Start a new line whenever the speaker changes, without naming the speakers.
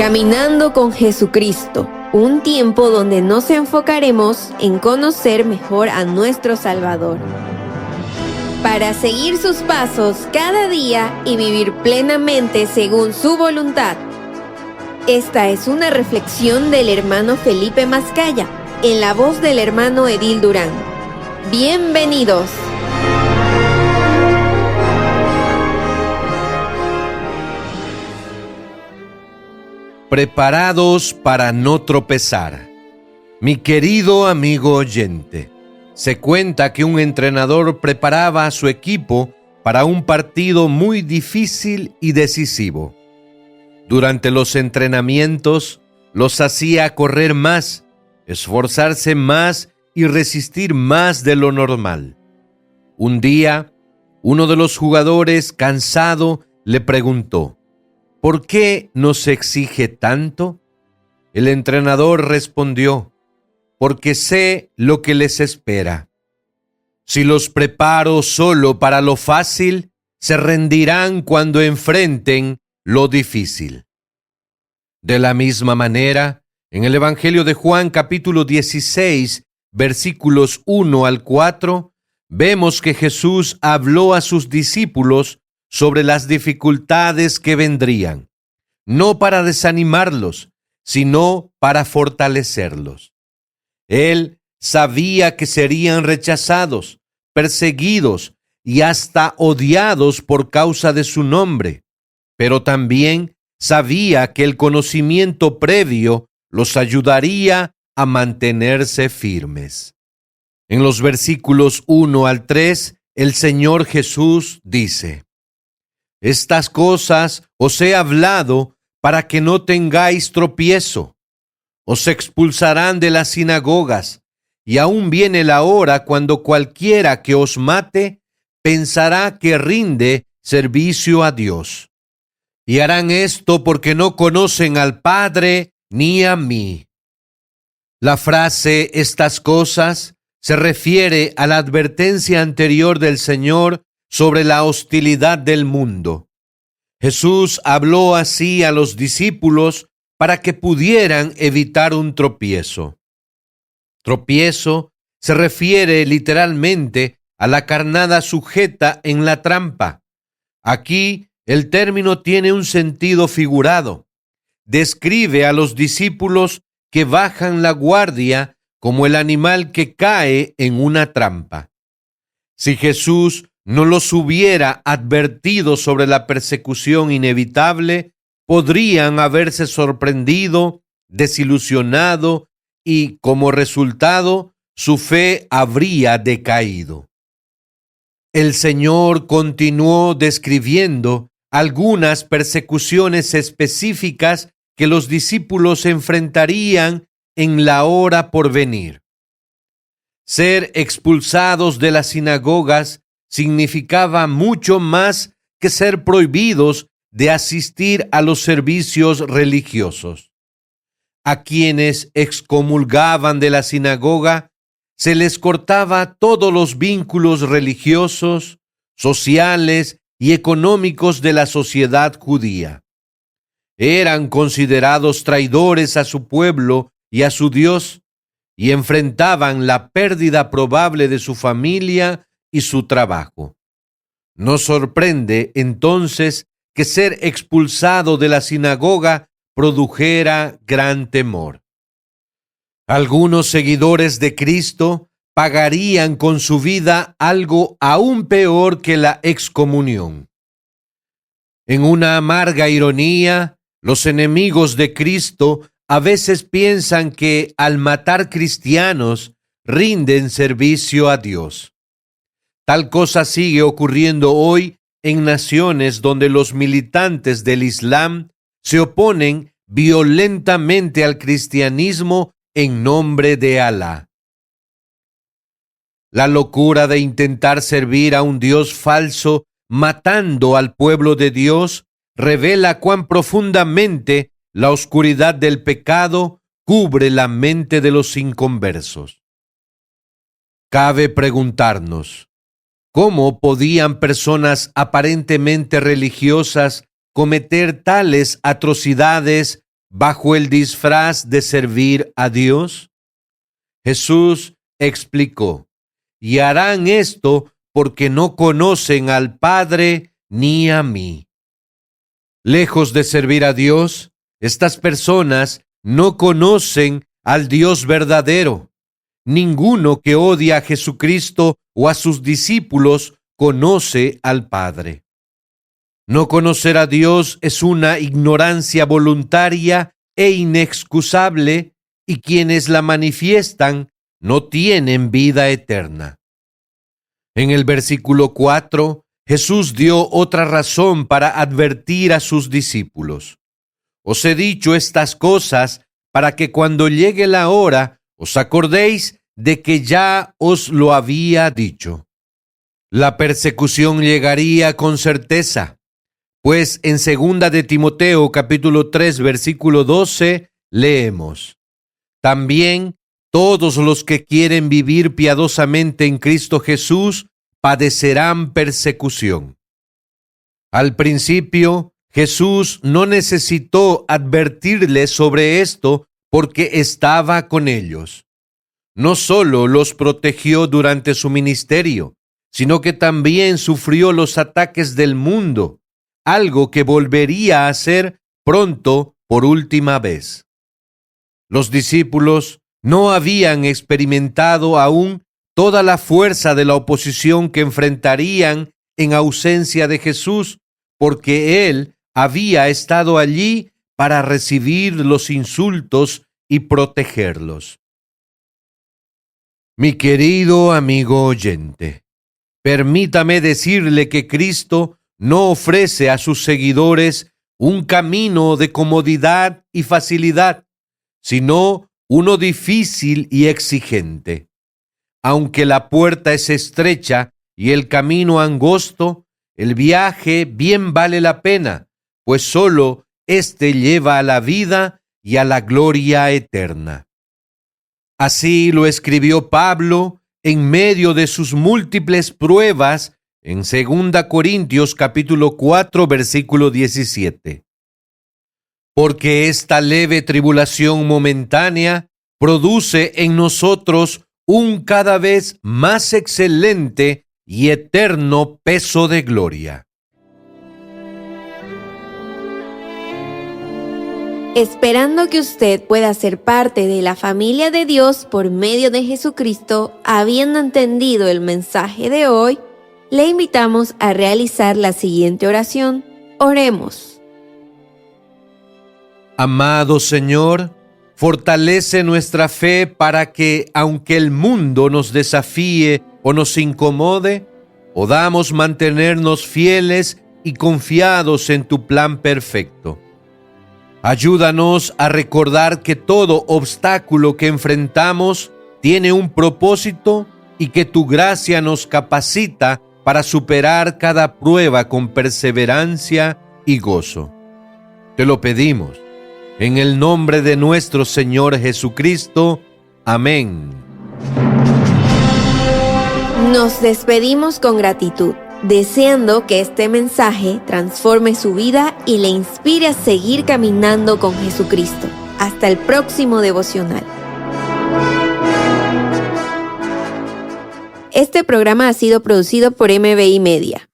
Caminando con Jesucristo, un tiempo donde nos enfocaremos en conocer mejor a nuestro Salvador, para seguir sus pasos cada día y vivir plenamente según su voluntad. Esta es una reflexión del hermano Felipe Mascaya, en la voz del hermano Edil Durán. Bienvenidos.
Preparados para no tropezar. Mi querido amigo oyente, se cuenta que un entrenador preparaba a su equipo para un partido muy difícil y decisivo. Durante los entrenamientos, los hacía correr más, esforzarse más y resistir más de lo normal. Un día, uno de los jugadores, cansado, le preguntó: ¿por qué nos exige tanto? El entrenador respondió: porque sé lo que les espera. Si los preparo solo para lo fácil, se rendirán cuando enfrenten lo difícil. De la misma manera, en el Evangelio de Juan capítulo 16, versículos 1 al 4, vemos que Jesús habló a sus discípulos sobre las dificultades que vendrían, no para desanimarlos, sino para fortalecerlos. Él sabía que serían rechazados, perseguidos y hasta odiados por causa de su nombre, pero también sabía que el conocimiento previo los ayudaría a mantenerse firmes. En los versículos 1 al 3, el Señor Jesús dice: estas cosas os he hablado para que no tengáis tropiezo. Os expulsarán de las sinagogas, y aún viene la hora cuando cualquiera que os mate pensará que rinde servicio a Dios. Y harán esto porque no conocen al Padre ni a mí. La frase "estas cosas" se refiere a la advertencia anterior del Señor sobre la hostilidad del mundo. Jesús habló así a los discípulos para que pudieran evitar un tropiezo. Tropiezo se refiere literalmente a la carnada sujeta en la trampa. Aquí el término tiene un sentido figurado. Describe a los discípulos que bajan la guardia como el animal que cae en una trampa. Si Jesús no los hubiera advertido sobre la persecución inevitable, podrían haberse sorprendido, desilusionado y, como resultado, su fe habría decaído. El Señor continuó describiendo algunas persecuciones específicas que los discípulos enfrentarían en la hora por venir. Ser expulsados de las sinagogas significaba mucho más que ser prohibidos de asistir a los servicios religiosos. A quienes excomulgaban de la sinagoga se les cortaba todos los vínculos religiosos, sociales y económicos de la sociedad judía. Eran considerados traidores a su pueblo y a su Dios, y enfrentaban la pérdida probable de su familia y su trabajo. No sorprende entonces que ser expulsado de la sinagoga produjera gran temor. Algunos seguidores de Cristo pagarían con su vida algo aún peor que la excomunión. En una amarga ironía, los enemigos de Cristo a veces piensan que al matar cristianos rinden servicio a Dios. Tal cosa sigue ocurriendo hoy en naciones donde los militantes del Islam se oponen violentamente al cristianismo en nombre de Alá. La locura de intentar servir a un Dios falso matando al pueblo de Dios revela cuán profundamente la oscuridad del pecado cubre la mente de los inconversos. Cabe preguntarnos: ¿cómo podían personas aparentemente religiosas cometer tales atrocidades bajo el disfraz de servir a Dios? Jesús explicó: y harán esto porque no conocen al Padre ni a mí. Lejos de servir a Dios, estas personas no conocen al Dios verdadero. Ninguno que odia a Jesucristo o a sus discípulos conoce al Padre. No conocer a Dios es una ignorancia voluntaria e inexcusable, y quienes la manifiestan no tienen vida eterna. En el versículo 4, Jesús dio otra razón para advertir a sus discípulos. Os he dicho estas cosas para que cuando llegue la hora os acordéis de que ya os lo había dicho. La persecución llegaría con certeza, pues en 2 de Timoteo capítulo 3 versículo 12 leemos: también todos los que quieren vivir piadosamente en Cristo Jesús padecerán persecución. Al principio, Jesús no necesitó advertirles sobre esto porque estaba con ellos. No solo los protegió durante su ministerio, sino que también sufrió los ataques del mundo, algo que volvería a hacer pronto por última vez. Los discípulos no habían experimentado aún toda la fuerza de la oposición que enfrentarían en ausencia de Jesús, porque Él había estado allí para recibir los insultos y protegerlos. Mi querido amigo oyente, permítame decirle que Cristo no ofrece a sus seguidores un camino de comodidad y facilidad, sino uno difícil y exigente. Aunque la puerta es estrecha y el camino angosto, el viaje bien vale la pena, pues solo éste lleva a la vida y a la gloria eterna. Así lo escribió Pablo en medio de sus múltiples pruebas en 2 Corintios capítulo 4 versículo 17. Porque esta leve tribulación momentánea produce en nosotros un cada vez más excelente y eterno peso de gloria.
Esperando que usted pueda ser parte de la familia de Dios por medio de Jesucristo, habiendo entendido el mensaje de hoy, le invitamos a realizar la siguiente oración. Oremos.
Amado Señor, fortalece nuestra fe para que, aunque el mundo nos desafíe o nos incomode, podamos mantenernos fieles y confiados en tu plan perfecto. Ayúdanos a recordar que todo obstáculo que enfrentamos tiene un propósito y que tu gracia nos capacita para superar cada prueba con perseverancia y gozo. Te lo pedimos en el nombre de nuestro Señor Jesucristo. Amén.
Nos despedimos con gratitud, deseando que este mensaje transforme su vida y le inspire a seguir caminando con Jesucristo. Hasta el próximo devocional. Este programa ha sido producido por MBI Media.